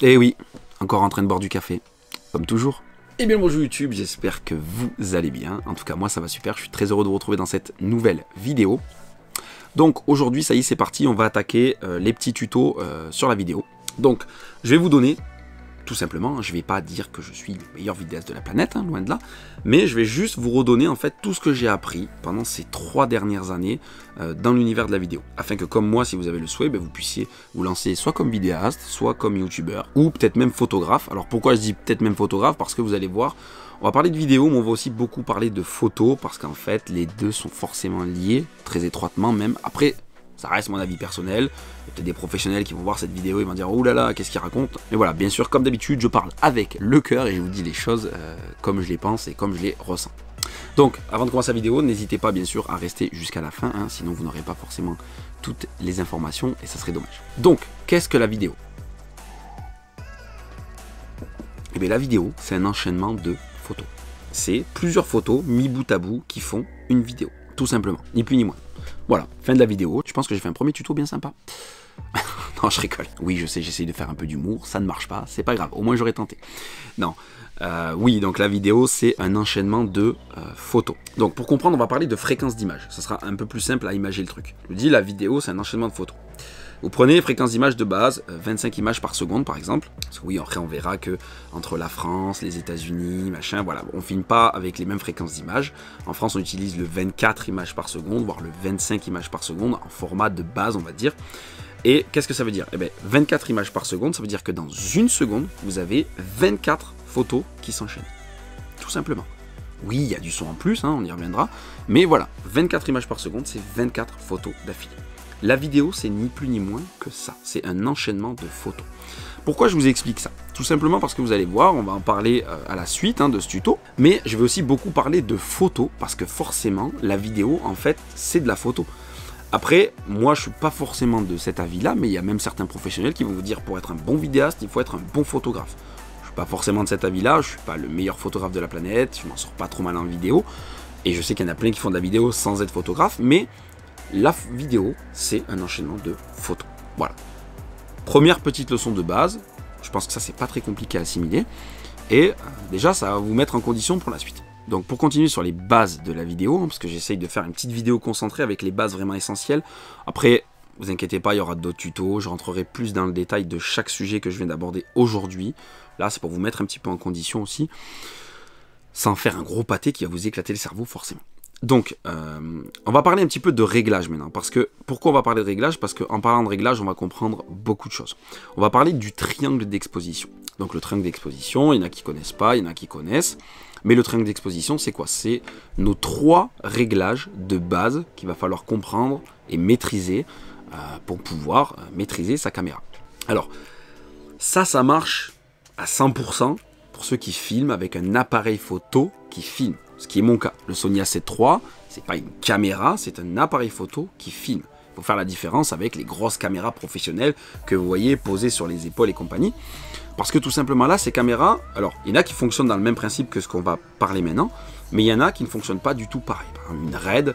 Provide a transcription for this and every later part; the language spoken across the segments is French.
Et oui, encore en train de boire du café, comme toujours. Eh bien bonjour YouTube, j'espère que vous allez bien. En tout cas moi ça va super, je suis très heureux de vous retrouver dans cette nouvelle vidéo. Donc aujourd'hui ça y est c'est parti, on va attaquer les petits tutos sur la vidéo. Donc je vais vous donner, tout simplement, je ne vais pas dire que je suis le meilleur vidéaste de la planète, hein, loin de là, mais je vais juste vous redonner en fait tout ce que j'ai appris pendant ces 3 dernières années dans l'univers de la vidéo, afin que comme moi, si vous avez le souhait, vous puissiez vous lancer soit comme vidéaste, soit comme youtubeur, ou peut-être même photographe. Alors pourquoi je dis peut-être même photographe? Parce que vous allez voir, on va parler de vidéo, mais on va aussi beaucoup parler de photos, parce qu'en fait, les deux sont forcément liés, très étroitement même. Après, ça reste mon avis personnel. Il y a peut-être des professionnels qui vont voir cette vidéo et vont dire « Oh là là, qu'est-ce qu'il raconte ?» Mais voilà, bien sûr, comme d'habitude, je parle avec le cœur et je vous dis les choses comme je les pense et comme je les ressens. Donc, avant de commencer la vidéo, n'hésitez pas bien sûr à rester jusqu'à la fin, hein, sinon vous n'aurez pas forcément toutes les informations et ça serait dommage. Donc, qu'est-ce que la vidéo? Eh bien, la vidéo, c'est un enchaînement de photos. C'est plusieurs photos mis bout à bout qui font une vidéo, tout simplement, ni plus ni moins. Voilà, fin de la vidéo. Je pense que j'ai fait un premier tuto bien sympa. Non, je rigole. Oui, je sais, j'essaye de faire un peu d'humour. Ça ne marche pas, c'est pas grave. Au moins, j'aurais tenté. Non. Oui, donc la vidéo, c'est un enchaînement de photos. Donc, pour comprendre, on va parler de fréquence d'image. Ça sera un peu plus simple à imager le truc. Je vous dis, la vidéo, c'est un enchaînement de photos. Vous prenez fréquence d'image de base, 25 images par seconde par exemple. Parce que oui, après on verra que entre la France, les États-Unis, machin, voilà, on filme pas avec les mêmes fréquences d'image. En France, on utilise le 24 images par seconde, voire le 25 images par seconde, en format de base, on va dire. Et qu'est-ce que ça veut dire? Eh bien, 24 images par seconde, ça veut dire que dans une seconde, vous avez 24 photos qui s'enchaînent. Tout simplement. Oui, il y a du son en plus, hein, on y reviendra. Mais voilà, 24 images par seconde, c'est 24 photos d'affilée. La vidéo, c'est ni plus ni moins que ça. C'est un enchaînement de photos. Pourquoi je vous explique ça? Tout simplement parce que vous allez voir, on va en parler à la suite de ce tuto. Mais je vais aussi beaucoup parler de photos, parce que forcément, la vidéo, en fait, c'est de la photo. Après, moi, je suis pas forcément de cet avis-là, mais il y a même certains professionnels qui vont vous dire, pour être un bon vidéaste, il faut être un bon photographe. Je suis pas forcément de cet avis-là, je suis pas le meilleur photographe de la planète, je m'en sors pas trop mal en vidéo. Et je sais qu'il y en a plein qui font de la vidéo sans être photographe, mais la vidéo, c'est un enchaînement de photos. Voilà. Première petite leçon de base. Je pense que ça, c'est pas très compliqué à assimiler. Et déjà, ça va vous mettre en condition pour la suite. Donc, pour continuer sur les bases de la vidéo, parce que j'essaye de faire une petite vidéo concentrée avec les bases vraiment essentielles. Après, vous inquiétez pas, il y aura d'autres tutos. Je rentrerai plus dans le détail de chaque sujet que je viens d'aborder aujourd'hui. Là, c'est pour vous mettre un petit peu en condition aussi, sans faire un gros pâté qui va vous éclater le cerveau, forcément. Donc, on va parler un petit peu de réglage maintenant. Pourquoi on va parler de réglage? Parce qu'en parlant de réglage, on va comprendre beaucoup de choses. On va parler du triangle d'exposition. Donc le triangle d'exposition, il y en a qui ne connaissent pas, il y en a qui connaissent. Mais le triangle d'exposition, c'est quoi? C'est nos 3 réglages de base qu'il va falloir comprendre et maîtriser pour pouvoir maîtriser sa caméra. Alors, ça marche à 100% pour ceux qui filment avec un appareil photo qui filme. Ce qui est mon cas. Le Sony A7 III, c'est pas une caméra, c'est un appareil photo qui filme. Il faut faire la différence avec les grosses caméras professionnelles que vous voyez posées sur les épaules et compagnie. Parce que tout simplement là, ces caméras, alors il y en a qui fonctionnent dans le même principe que ce qu'on va parler maintenant, mais il y en a qui ne fonctionnent pas du tout pareil. Par exemple, une RED,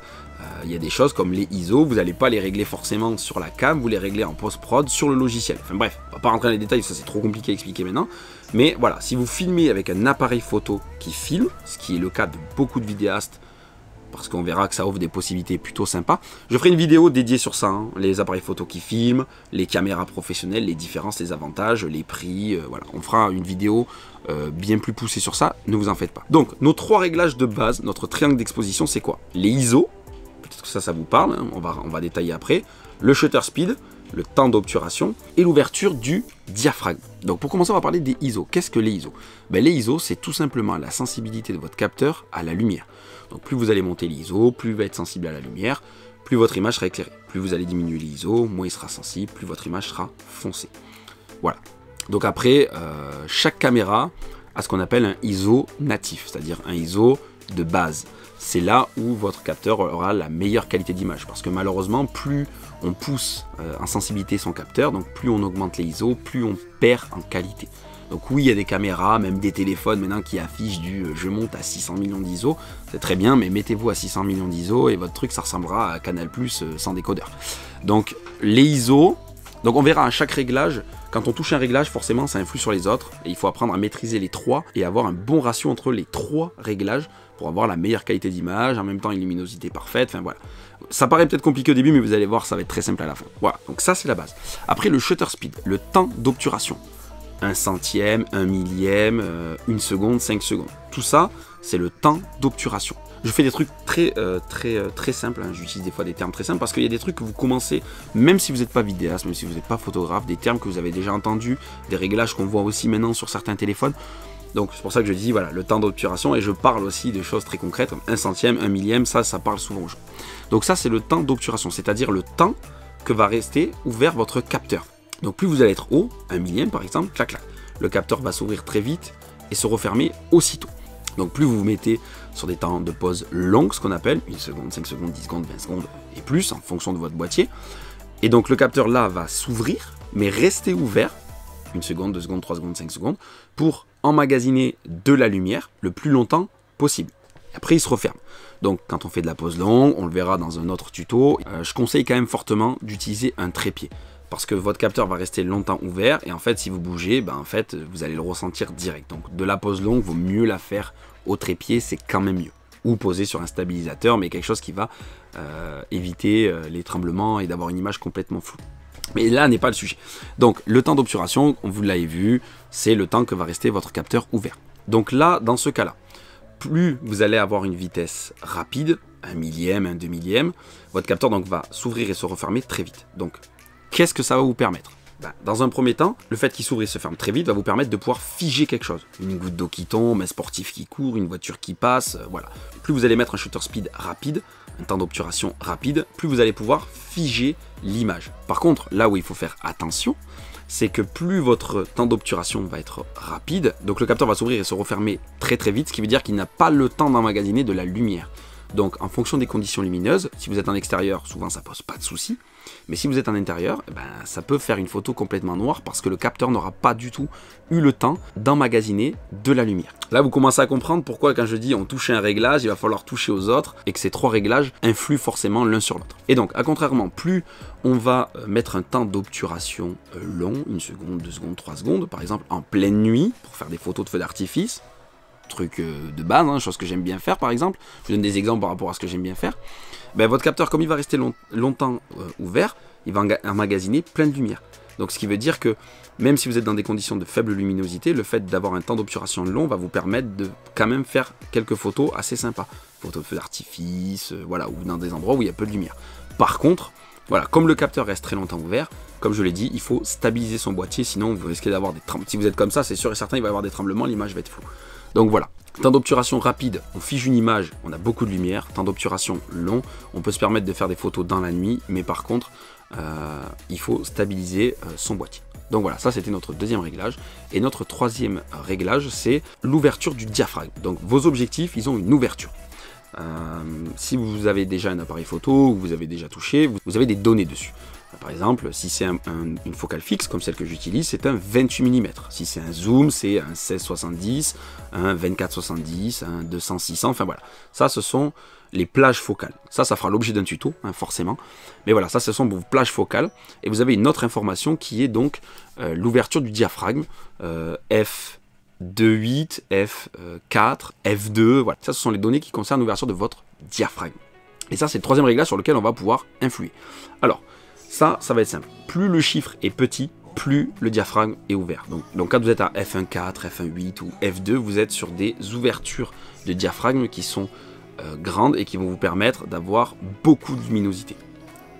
il y a des choses comme les ISO, vous n'allez pas les régler forcément sur la cam, vous les réglez en post-prod sur le logiciel. Enfin bref, on va pas rentrer dans les détails, ça c'est trop compliqué à expliquer maintenant. Mais voilà, si vous filmez avec un appareil photo qui filme, ce qui est le cas de beaucoup de vidéastes, parce qu'on verra que ça offre des possibilités plutôt sympas. Je ferai une vidéo dédiée sur ça, hein, les appareils photo qui filment, les caméras professionnelles, les différences, les avantages, les prix, voilà. On fera une vidéo bien plus poussée sur ça, ne vous en faites pas. Donc, nos 3 réglages de base, notre triangle d'exposition, c'est quoi? Les ISO, peut-être que ça vous parle, hein, on va détailler après. Le shutter speed, le temps d'obturation et l'ouverture du diaphragme. Donc pour commencer, on va parler des ISO. Qu'est-ce que les ISO? Les ISO, c'est tout simplement la sensibilité de votre capteur à la lumière. Donc plus vous allez monter l'ISO, plus il va être sensible à la lumière, plus votre image sera éclairée. Plus vous allez diminuer l'ISO, moins il sera sensible, plus votre image sera foncée. Voilà. Donc après, chaque caméra a ce qu'on appelle un ISO natif, c'est-à-dire un ISO de base. C'est là où votre capteur aura la meilleure qualité d'image. Parce que malheureusement, plus on pousse en sensibilité son capteur, donc plus on augmente les ISO, plus on perd en qualité. Donc oui, il y a des caméras, même des téléphones maintenant qui affichent du je monte à 600 millions d'ISO. C'est très bien, mais mettez-vous à 600 millions d'ISO et votre truc, ça ressemblera à Canal+ sans décodeur. Donc les ISO, Donc on verra à chaque réglage, quand on touche un réglage, forcément ça influe sur les autres, et il faut apprendre à maîtriser les trois et avoir un bon ratio entre les trois réglages pour avoir la meilleure qualité d'image, en même temps une luminosité parfaite, enfin voilà. Ça paraît peut-être compliqué au début, mais vous allez voir, ça va être très simple à la fin. Voilà, donc ça c'est la base. Après le shutter speed, le temps d'obturation. 1 centième, 1 millième, 1 seconde, 5 secondes. Tout ça, c'est le temps d'obturation. Je fais des trucs très simples, hein. J'utilise des fois des termes très simples parce qu'il y a des trucs que vous commencez, même si vous n'êtes pas vidéaste, même si vous n'êtes pas photographe, des termes que vous avez déjà entendus, des réglages qu'on voit aussi maintenant sur certains téléphones. Donc c'est pour ça que je dis, voilà, le temps d'obturation, et je parle aussi de choses très concrètes, comme 1 centième, 1 millième, ça parle souvent aux gens. Donc ça c'est le temps d'obturation, c'est-à-dire le temps que va rester ouvert votre capteur. Donc plus vous allez être haut, 1 millième par exemple, clac clac, le capteur va s'ouvrir très vite et se refermer aussitôt. Donc plus vous vous mettez sur des temps de pause longs, ce qu'on appelle 1 seconde, 5 secondes, 10 secondes, 20 secondes et plus en fonction de votre boîtier. Et donc le capteur là va s'ouvrir, mais rester ouvert, 1 seconde, 2 secondes, 3 secondes, 5 secondes, pour emmagasiner de la lumière le plus longtemps possible. Et après il se referme. Donc quand on fait de la pause longue, on le verra dans un autre tuto, je conseille quand même fortement d'utiliser un trépied. Parce que votre capteur va rester longtemps ouvert, et en fait si vous bougez, ben en fait vous allez le ressentir direct. Donc de la pause longue, vaut mieux la faire au trépied, c'est quand même mieux. Ou poser sur un stabilisateur, mais quelque chose qui va éviter les tremblements et d'avoir une image complètement floue. Mais là n'est pas le sujet. Donc le temps d'obturation, vous l'avez vu, c'est le temps que va rester votre capteur ouvert. Donc là, dans ce cas-là, plus vous allez avoir une vitesse rapide, 1 millième, 1 demi-millième, votre capteur donc va s'ouvrir et se refermer très vite. Donc qu'est-ce que ça va vous permettre? Dans un premier temps, le fait qu'il s'ouvre et se ferme très vite va vous permettre de pouvoir figer quelque chose. Une goutte d'eau qui tombe, un sportif qui court, une voiture qui passe, voilà. Plus vous allez mettre un shutter speed rapide, un temps d'obturation rapide, plus vous allez pouvoir figer l'image. Par contre, là où il faut faire attention, c'est que plus votre temps d'obturation va être rapide, donc le capteur va s'ouvrir et se refermer très très vite, ce qui veut dire qu'il n'a pas le temps d'emmagasiner de la lumière. Donc en fonction des conditions lumineuses, si vous êtes en extérieur, souvent ça pose pas de soucis. Mais si vous êtes en intérieur, ça peut faire une photo complètement noire parce que le capteur n'aura pas du tout eu le temps d'emmagasiner de la lumière. Là, vous commencez à comprendre pourquoi quand je dis on touche un réglage, il va falloir toucher aux autres et que ces trois réglages influent forcément l'un sur l'autre. Et donc, à contrairement, plus on va mettre un temps d'obturation long, 1 seconde, 2 secondes, 3 secondes, par exemple en pleine nuit, pour faire des photos de feux d'artifice, truc de base, hein, chose que j'aime bien faire par exemple, je vous donne des exemples par rapport à ce que j'aime bien faire, votre capteur, comme il va rester longtemps ouvert, il va emmagasiner plein de lumière. Donc ce qui veut dire que même si vous êtes dans des conditions de faible luminosité, le fait d'avoir un temps d'obturation long va vous permettre de quand même faire quelques photos assez sympas. Photos de feux d'artifice, voilà, ou dans des endroits où il y a peu de lumière. Par contre, voilà, comme le capteur reste très longtemps ouvert, comme je l'ai dit, il faut stabiliser son boîtier, sinon vous risquez d'avoir des tremblements. Si vous êtes comme ça, c'est sûr et certain, il va y avoir des tremblements, l'image va être floue. Donc voilà, temps d'obturation rapide, on fige une image, on a beaucoup de lumière. Temps d'obturation long, on peut se permettre de faire des photos dans la nuit, mais par contre, il faut stabiliser son boîtier. Donc voilà, ça c'était notre deuxième réglage. Et notre troisième réglage, c'est l'ouverture du diaphragme. Donc vos objectifs, ils ont une ouverture. Si vous avez déjà un appareil photo, ou vous avez déjà touché, vous avez des données dessus. Par exemple, si c'est une focale fixe, comme celle que j'utilise, c'est un 28 mm. Si c'est un zoom, c'est un 16-70, un 24-70, un 200-600, enfin voilà. Ça, ce sont les plages focales. Ça fera l'objet d'un tuto, hein, forcément. Mais voilà, ça, ce sont vos plages focales. Et vous avez une autre information qui est donc l'ouverture du diaphragme, F2.8, F4, F2, voilà. Ça, ce sont les données qui concernent l'ouverture de votre diaphragme. Et ça, c'est le troisième réglage sur lequel on va pouvoir influer. Alors, ça va être simple. Plus le chiffre est petit, plus le diaphragme est ouvert. Donc quand vous êtes à F1.4, F1.8 ou F2, vous êtes sur des ouvertures de diaphragme qui sont grandes et qui vont vous permettre d'avoir beaucoup de luminosité.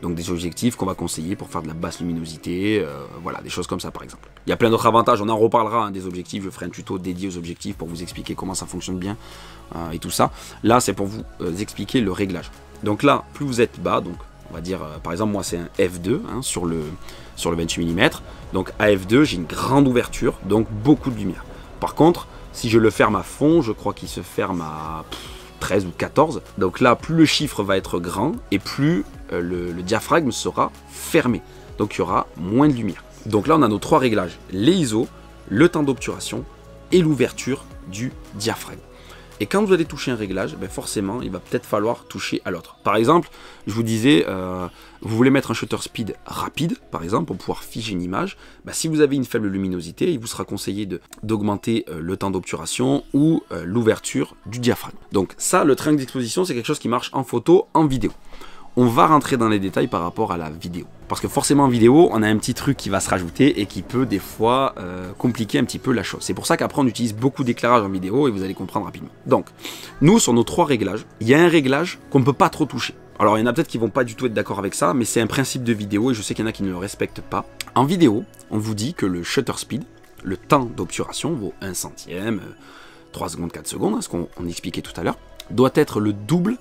Donc des objectifs qu'on va conseiller pour faire de la basse luminosité, voilà, des choses comme ça par exemple. Il y a plein d'autres avantages, on en reparlera hein, des objectifs, je ferai un tuto dédié aux objectifs pour vous expliquer comment ça fonctionne bien et tout ça. Là c'est pour vous expliquer le réglage. Donc là, plus vous êtes bas, donc on va dire, par exemple, moi c'est un F2 hein, sur le 28 mm. Donc à F2, j'ai une grande ouverture, donc beaucoup de lumière. Par contre, si je le ferme à fond, je crois qu'il se ferme à 13 ou 14. Donc là, plus le chiffre va être grand et plus le diaphragme sera fermé. Donc il y aura moins de lumière. Donc là, on a nos trois réglages, les ISO, le temps d'obturation et l'ouverture du diaphragme. Et quand vous allez toucher un réglage, ben forcément, il va peut-être falloir toucher à l'autre. Par exemple, je vous disais, vous voulez mettre un shutter speed rapide, par exemple, pour pouvoir figer une image. Ben, si vous avez une faible luminosité, il vous sera conseillé d'augmenter le temps d'obturation ou l'ouverture du diaphragme. Donc ça, le triangle d'exposition, c'est quelque chose qui marche en photo, en vidéo. On va rentrer dans les détails par rapport à la vidéo. Parce que forcément en vidéo, on a un petit truc qui va se rajouter et qui peut des fois compliquer un petit peu la chose. C'est pour ça qu'après on utilise beaucoup d'éclairage en vidéo et vous allez comprendre rapidement. Donc, nous sur nos 3 réglages, il y a un réglage qu'on ne peut pas trop toucher. Alors il y en a peut-être qui vont pas du tout être d'accord avec ça, mais c'est un principe de vidéo et je sais qu'il y en a qui ne le respectent pas. En vidéo, on vous dit que le shutter speed, le temps d'obturation, vaut 1 centième, 3 secondes, 4 secondes, hein, ce qu'on expliquait tout à l'heure, doit être le double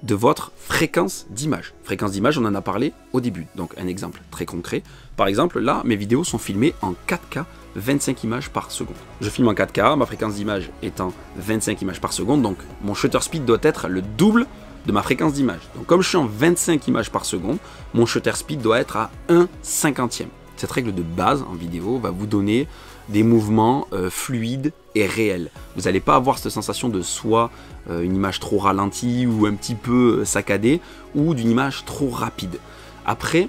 de votre fréquence d'image. Fréquence d'image, on en a parlé au début. Donc un exemple très concret. Par exemple, là, mes vidéos sont filmées en 4K, 25 images par seconde. Je filme en 4K, ma fréquence d'image étant 25 images par seconde, donc mon shutter speed doit être le double de ma fréquence d'image. Donc comme je suis en 25 images par seconde, mon shutter speed doit être à 1/50e. Cette règle de base en vidéo va vous donner des mouvements fluides et réels. Vous n'allez pas avoir cette sensation de soit une image trop ralentie ou un petit peu saccadée, ou d'une image trop rapide. Après,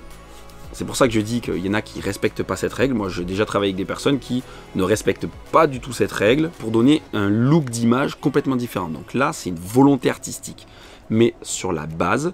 c'est pour ça que je dis qu'il y en a qui ne respectent pas cette règle. Moi, j'ai déjà travaillé avec des personnes qui ne respectent pas du tout cette règle pour donner un look d'image complètement différent. Donc là, c'est une volonté artistique. Mais sur la base,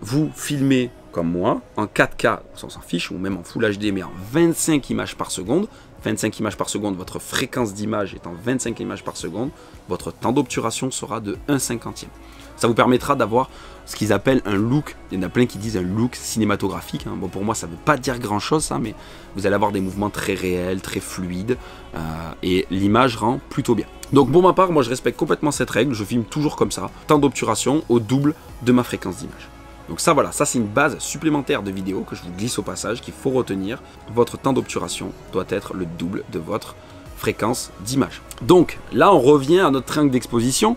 vous filmez comme moi, en 4K, on s'en fiche, ou même en Full HD, mais en 25 images par seconde. 25 images par seconde, votre fréquence d'image est en 25 images par seconde, votre temps d'obturation sera de 1/50e. Ça vous permettra d'avoir ce qu'ils appellent un look, il y en a plein qui disent un look cinématographique. Hein. Bon, pour moi, ça ne veut pas dire grand-chose, ça, mais vous allez avoir des mouvements très réels, très fluides, et l'image rend plutôt bien. Donc pour ma part, moi je respecte complètement cette règle, je filme toujours comme ça, temps d'obturation au double de ma fréquence d'image. Donc ça voilà, ça c'est une base supplémentaire de vidéo que je vous glisse au passage, qu'il faut retenir. Votre temps d'obturation doit être le double de votre fréquence d'image. Donc là on revient à notre triangle d'exposition.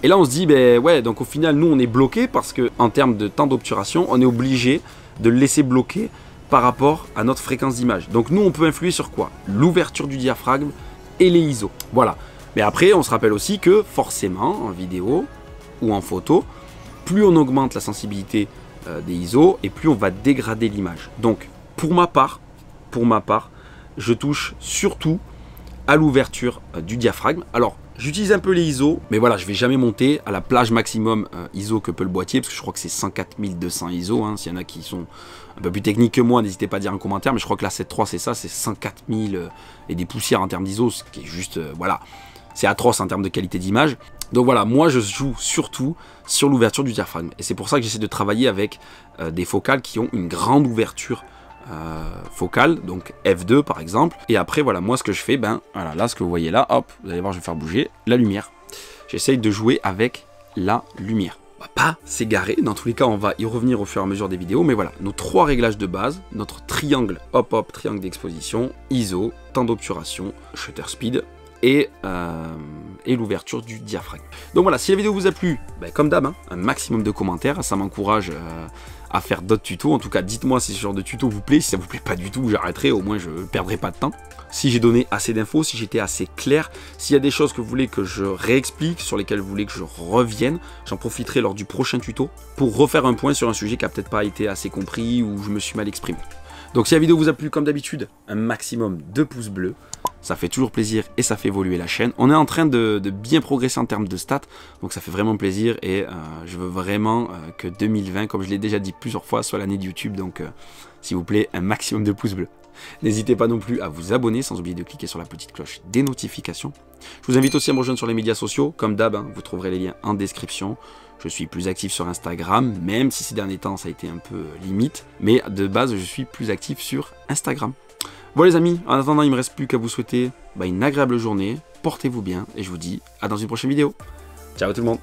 Et là on se dit, ben ouais, donc au final nous on est bloqué parce que en termes de temps d'obturation, on est obligé de le laisser bloquer par rapport à notre fréquence d'image. Donc nous on peut influer sur quoi? L'ouverture du diaphragme et les ISO. Voilà. Mais après on se rappelle aussi que forcément en vidéo ou en photo, plus on augmente la sensibilité des ISO et plus on va dégrader l'image. Donc pour ma part, je touche surtout à l'ouverture du diaphragme. Alors j'utilise un peu les ISO, mais voilà, je vais jamais monter à la plage maximum ISO que peut le boîtier, parce que je crois que c'est 104 200 ISO. Hein. S'il y en a qui sont un peu plus techniques que moi, n'hésitez pas à dire en commentaire, mais je crois que la 7.3 c'est ça, c'est 104 000 et des poussières en termes d'ISO, ce qui est juste, voilà, c'est atroce en termes de qualité d'image. Donc voilà, moi je joue surtout sur l'ouverture du diaphragme. Et c'est pour ça que j'essaie de travailler avec des focales qui ont une grande ouverture focale, donc F2 par exemple. Et après voilà, moi ce que je fais, ben voilà, là ce que vous voyez là, hop, vous allez voir, je vais faire bouger la lumière. J'essaye de jouer avec la lumière. On va pas s'égarer, dans tous les cas on va y revenir au fur et à mesure des vidéos, mais voilà, nos 3 réglages de base, notre triangle, hop hop, triangle d'exposition, ISO, temps d'obturation, shutter speed, et l'ouverture du diaphragme. Donc voilà, si la vidéo vous a plu, ben, comme d'hab, hein, un maximum de commentaires, ça m'encourage à faire d'autres tutos. En tout cas, dites-moi si ce genre de tuto vous plaît. Si ça vous plaît pas du tout, j'arrêterai, au moins je ne perdrai pas de temps. Si j'ai donné assez d'infos, si j'étais assez clair, s'il y a des choses que vous voulez que je réexplique, sur lesquelles vous voulez que je revienne, j'en profiterai lors du prochain tuto pour refaire un point sur un sujet qui n'a peut-être pas été assez compris ou je me suis mal exprimé. Donc si la vidéo vous a plu, comme d'habitude, un maximum de pouces bleus. Ça fait toujours plaisir et ça fait évoluer la chaîne. On est en train de bien progresser en termes de stats, donc ça fait vraiment plaisir et je veux vraiment que 2020, comme je l'ai déjà dit plusieurs fois, soit l'année de YouTube. Donc s'il vous plaît, un maximum de pouces bleus. N'hésitez pas non plus à vous abonner, sans oublier de cliquer sur la petite cloche des notifications. Je vous invite aussi à me rejoindre sur les médias sociaux. Comme d'hab, hein, vous trouverez les liens en description. Je suis plus actif sur Instagram, même si ces derniers temps ça a été un peu limite. Mais de base, je suis plus actif sur Instagram. Bon les amis, en attendant, il ne me reste plus qu'à vous souhaiter une agréable journée. Portez-vous bien et je vous dis à dans une prochaine vidéo. Ciao tout le monde.